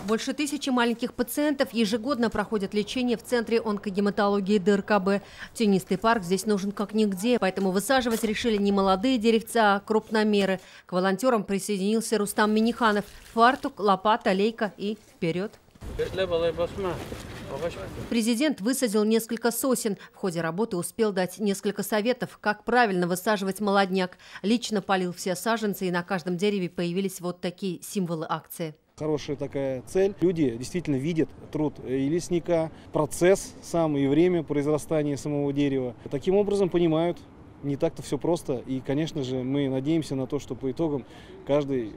Больше 1000 маленьких пациентов ежегодно проходят лечение в Центре онкогематологии ДРКБ. Тенистый парк здесь нужен как нигде, поэтому высаживать решили не молодые деревца, а крупномеры. К волонтерам присоединился Рустам Миниханов. Фартук, лопата, лейка и вперед. Президент высадил несколько сосен. В ходе работы успел дать несколько советов, как правильно высаживать молодняк. Лично полил все саженцы, и на каждом дереве появились вот такие символы акции. Хорошая такая цель. Люди действительно видят труд и лесника, процесс сам и время произрастания самого дерева. Таким образом понимают, не так-то все просто. И, конечно же, мы надеемся на то, что по итогам каждый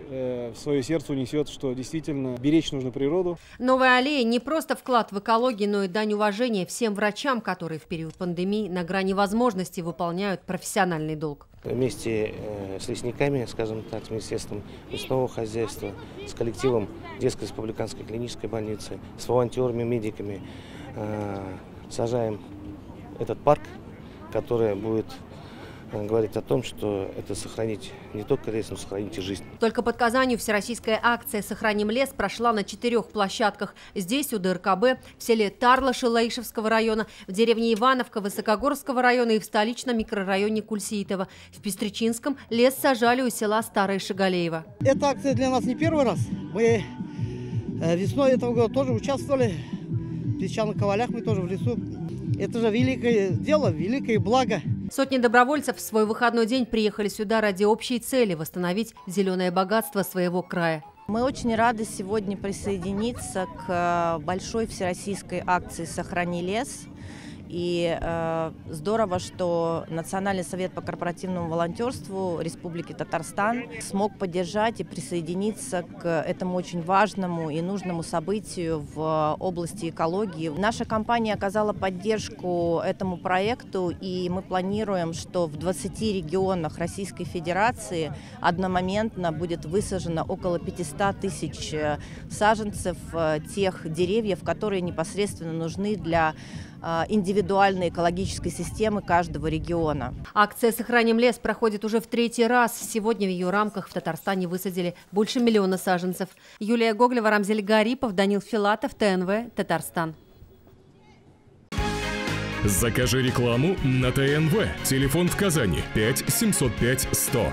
в свое сердце унесет, что действительно беречь нужно природу. Новая аллея не просто вклад в экологию, но и дань уважения всем врачам, которые в период пандемии на грани возможностей выполняют профессиональный долг. Вместе с лесниками, скажем так, с Министерством лесного хозяйства, с коллективом Детской республиканской клинической больницы, с волонтерами, медиками сажаем этот парк, который будет говорить о том, что это сохранить не только лес, но сохранить и жизнь. Только под Казанью всероссийская акция «Сохраним лес» прошла на 4 площадках. Здесь, у ДРКБ, в селе Тарлыши Лаишевского района, в деревне Ивановка Высокогорского района и в столичном микрорайоне Кульсиитово. В Пестричинском лес сажали у села Старое Шигалеево. Эта акция для нас не первый раз. Мы весной этого года тоже участвовали. В песчаных ковалях мы тоже в лесу. Это же великое дело, великое благо. Сотни добровольцев в свой выходной день приехали сюда ради общей цели – восстановить зеленое богатство своего края. Мы очень рады сегодня присоединиться к большой всероссийской акции «Сохрани лес». И здорово, что Национальный совет по корпоративному волонтерству Республики Татарстан смог поддержать и присоединиться к этому очень важному и нужному событию в области экологии. Наша компания оказала поддержку этому проекту, и мы планируем, что в 20 регионах Российской Федерации одномоментно будет высажено около 500 тысяч саженцев тех деревьев, которые непосредственно нужны для индивидуальной экологической системы каждого региона. Акция «Сохраним лес» проходит уже в 3-й раз. Сегодня в ее рамках в Татарстане высадили больше 1 миллиона саженцев. Юлия Гоглева, Рамзель Гарипов, Данил Филатов, ТНВ, Татарстан. Закажи рекламу на ТНВ. Телефон в Казани 5 705 100.